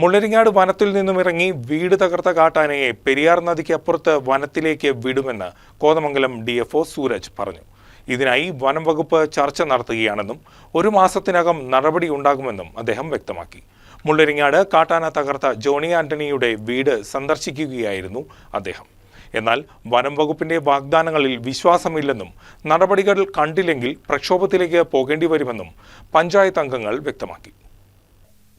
മുള്ളരിങ്ങാട് വനത്തിൽ നിന്നും ഇറങ്ങി വീട് തകർത്ത കാട്ടാനയെ പെരിയാർ നദിക്ക് അപ്പുറത്ത് വനത്തിലേക്ക് വിടുമെന്ന് കോതമംഗലം DFO സൂരജ് പറഞ്ഞു. ഇതിനായി വനം വകുപ്പ് ചർച്ച നടത്തുകയാണെന്നും 1 മാസത്തിനകം നടപടി ഉണ്ടാകുമെന്നും അദ്ദേഹം വ്യക്തമാക്കി. മുള്ളരിങ്ങാട് കാട്ടാന തകർത്ത ജോണി ആന്റണിയുടെ വീട് സന്ദർശിക്കുകയായിരുന്നു അദ്ദേഹം. എന്നാൽ വനം വകുപ്പിന്റെ വാഗ്ദാനങ്ങളിൽ വിശ്വാസമില്ലെന്നും നടപടികൾ കണ്ടില്ലെങ്കിൽ പ്രക്ഷോഭത്തിലേക്ക് പോകേണ്ടി വരുമെന്നും പഞ്ചായത്ത് അംഗങ്ങൾ വ്യക്തമാക്കി.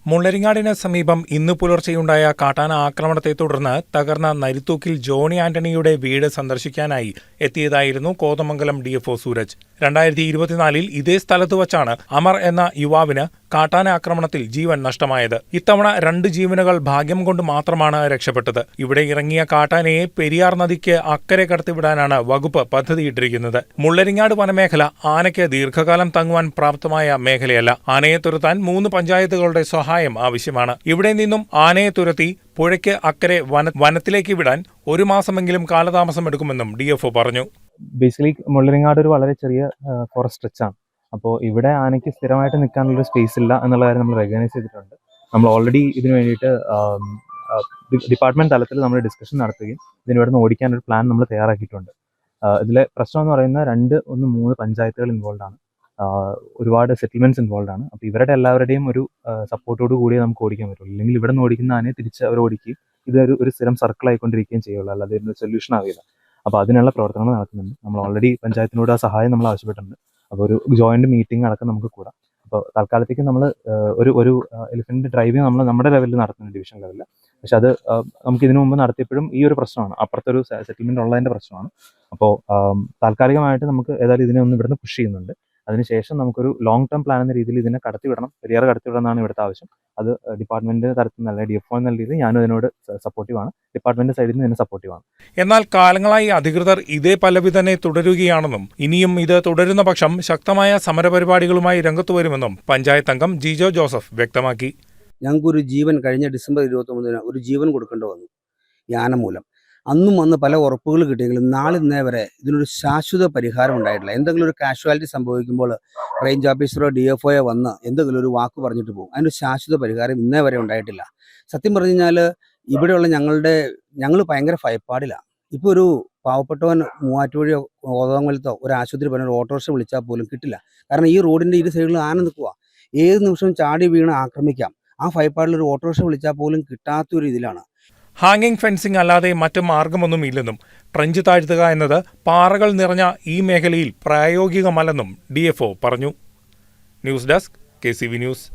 മുള്ളരിങ്ങാടിന് സമീപം ഇന്ന് പുലർച്ചെയുണ്ടായ കാട്ടാന ആക്രമണത്തെ തുടർന്ന് തകർന്ന നരിത്തൂക്കിൽ ജോണി ആന്റണിയുടെ വീട് സന്ദർശിക്കാനായി എത്തിയതായിരുന്നു കോതമംഗലം DFO സൂരജ്. 2024-ൽ ഇതേ സ്ഥലത്ത് വച്ചാണ് അമർ എന്ന യുവാവിന് കാട്ടാന ആക്രമണത്തിൽ ജീവൻ നഷ്ടമായത്. ഇത്തവണ 2 ജീവനുകൾ ഭാഗ്യം കൊണ്ട് മാത്രമാണ് രക്ഷപ്പെട്ടത്. ഇവിടെ ഇറങ്ങിയ കാട്ടാനയെ പെരിയാർ നദിക്ക് അക്കരെ കടത്തിവിടാനാണ് വകുപ്പ് പദ്ധതിയിട്ടിരിക്കുന്നത്. മുള്ളരിങ്ങാട് വനമേഖല ആനയ്ക്ക് ദീർഘകാലം തങ്ങുവാൻ പ്രാപ്തമായ മേഖലയല്ല. ആനയെ തുരത്താൻ 3 പഞ്ചായത്തുകളുടെ സഹായം ആവശ്യമാണ്. ഇവിടെ നിന്നും ആനയെ തുരത്തി പുഴയ്ക്ക് അക്കരെ വനത്തിലേക്ക് വിടാൻ 1 മാസമെങ്കിലും കാലതാമസമെടുക്കുമെന്നും DFO പറഞ്ഞു. ബേസിക്കലി മുള്ളരിങ്ങാട് ഒരു വളരെ ചെറിയ ഫോറസ്റ്റ് സ്ട്രെച്ചാണ്. അപ്പോൾ ഇവിടെ ആനയ്ക്ക് സ്ഥിരമായിട്ട് നിൽക്കാനുള്ളൊരു സ്പേസ് ഇല്ല എന്നുള്ള കാര്യം നമ്മൾ റെക്കഗ്നൈസ് ചെയ്തിട്ടുണ്ട്. നമ്മൾ ഓൾറെഡി ഇതിനു വേണ്ടിയിട്ട് ഡിപ്പാർട്ട്മെന്റ് തലത്തിൽ നമ്മൾ ഡിസ്കഷൻ നടത്തുകയും ഇതിനിവിടുന്ന് ഓടിക്കാനൊരു പ്ലാൻ നമ്മൾ തയ്യാറാക്കിയിട്ടുണ്ട്. ഇതിലെ പ്രശ്നം എന്ന് പറയുന്നത് 3 പഞ്ചായത്തുകൾ ഇൻവോൾവ് ആണ്. ഒരുപാട് സെറ്റിൽമെന്റ്സ് ഇൻവോൾവ് ആണ്. അപ്പോൾ ഇവരുടെ എല്ലാവരുടെയും ഒരു സപ്പോർട്ടോട് കൂടിയേ നമുക്ക് ഓടിക്കാൻ പറ്റുള്ളൂ. അല്ലെങ്കിൽ ഇവിടെ നിന്ന് ഓടിക്കുന്ന ആനയെ തിരിച്ച് അവർ ഓടിക്കുകയും ഇതൊരു സ്ഥിരം സർക്കിൾ ആയിക്കൊണ്ടിരിക്കുകയും ചെയ്യുള്ളൂ. അല്ലാതെ ഇതിനൊരു സൊല്യൂഷൻ ആവില്ല. അപ്പോൾ അതിനുള്ള പ്രവർത്തനങ്ങൾ നടക്കുന്നുണ്ട്. നമ്മൾ ഓൾറെഡി പഞ്ചായത്തിനോട് ആ സഹായം നമ്മൾ ആവശ്യപ്പെട്ടിട്ടുണ്ട്. അപ്പോൾ ഒരു ജോയിന്റ് മീറ്റിംഗ് അടക്കം നമുക്ക് കൂടാം. അപ്പോൾ തൽക്കാലത്തേക്ക് നമ്മൾ ഒരു എലിഫന്റ് ഡ്രൈവിംഗ് നമ്മൾ നമ്മുടെ ലെവലിൽ നടത്തുന്നുണ്ട്, ഡിവിഷൻ ലെവലിൽ. പക്ഷെ അത് നമുക്ക് ഇതിനു മുമ്പ് നടത്തിയപ്പോഴും ഈ ഒരു പ്രശ്നമാണ്, അപ്പുറത്തെ ഒരു സെറ്റിൽമെന്റ് ഉള്ളതിന്റെ പ്രശ്നമാണ്. അപ്പോൾ താൽക്കാലികമായിട്ട് നമുക്ക് ഏതായാലും ഇതിനെ ഒന്ന് ഇവിടുന്ന് പുഷ് ചെയ്യുന്നുണ്ട്. അതിനുശേഷം നമുക്കൊരു ലോങ് ടേം പ്ലാൻ എന്ന രീതിയിൽ ഇതിനെ കടത്തിവിടണം, പെരിയാർ കടത്തിവിടണം എന്നാണ് ഇവിടുത്തെ ആവശ്യം. അത് ഡിപ്പാർട്ട്മെന്റ് തരത്തിൽ നിന്നല്ല, DFO എന്ന രീതിയിൽ ഞാനും ഇതിനോട് സപ്പോർട്ടീവാണ്, ഡിപ്പാർട്ട്മെന്റ് സൈഡിൽ നിന്ന് ഇതിനെ സപ്പോർട്ടീവാണ്. എന്നാൽ കാലങ്ങളായി അധികൃതർ ഇതേ പല്ലവി തന്നെ തുടരുകയാണെന്നും ഇനിയും ഇത് തുടരുന്ന പക്ഷം ശക്തമായ സമരപരിപാടികളുമായി രംഗത്തു വരുമെന്നും പഞ്ചായത്ത് അംഗം ജിജോ ജോസഫ് വ്യക്തമാക്കി. ഞങ്ങൾക്കൊരു ജീവൻ കഴിഞ്ഞ ഡിസംബർ 29-ന് ഒരു ജീവൻ കൊടുക്കേണ്ടി വന്നു ഈ ആന മൂലം. അന്നും അന്ന് പല ഉറപ്പുകൾ കിട്ടിയെങ്കിലും നാളെ ഇന്നേ വരെ ഇതിനൊരു ശാശ്വത പരിഹാരം ഉണ്ടായിട്ടില്ല. എന്തെങ്കിലും ഒരു കാഷ്വാലിറ്റി സംഭവിക്കുമ്പോൾ റേഞ്ച് ഓഫീസറോ DFOയോ വന്ന് എന്തെങ്കിലും ഒരു വാക്ക് പറഞ്ഞിട്ട് പോകും. അതിനൊരു ശാശ്വത പരിഹാരം ഇന്നേ വരെ ഉണ്ടായിട്ടില്ല. സത്യം പറഞ്ഞു കഴിഞ്ഞാൽ ഇവിടെയുള്ള ഞങ്ങൾ ഭയങ്കര ഭയപ്പാടിലാണ്. ഇപ്പോൾ ഒരു പാവപ്പെട്ടവൻ മൂവാറ്റുപുഴയോ കോതമംഗലത്തോ ഒരു ആശുപത്രി പറഞ്ഞ ഒരു ഓട്ടോറിക്ഷ വിളിച്ചാൽ പോലും കിട്ടില്ല. കാരണം ഈ റോഡിൻ്റെ ഇരു സൈഡിലും ആന നിൽക്കുക, ഏത് നിമിഷവും ചാടി വീണ് ആക്രമിക്കാം. ആ ഭയപ്പാടിൽ ഒരു ഓട്ടോറിക്ഷ വിളിച്ചാൽ പോലും കിട്ടാത്തൊരു ഇതിലാണ്. ഹാങ്ങിങ് ഫെൻസിംഗ് അല്ലാതെ മറ്റു മാർഗമൊന്നുമില്ലെന്നും ട്രഞ്ച് താഴ്ത്തുക എന്നത് പാറകൾ നിറഞ്ഞ ഈ മേഖലയിൽ പ്രായോഗികമല്ലെന്നും DFO പറഞ്ഞു. News desk KCV news.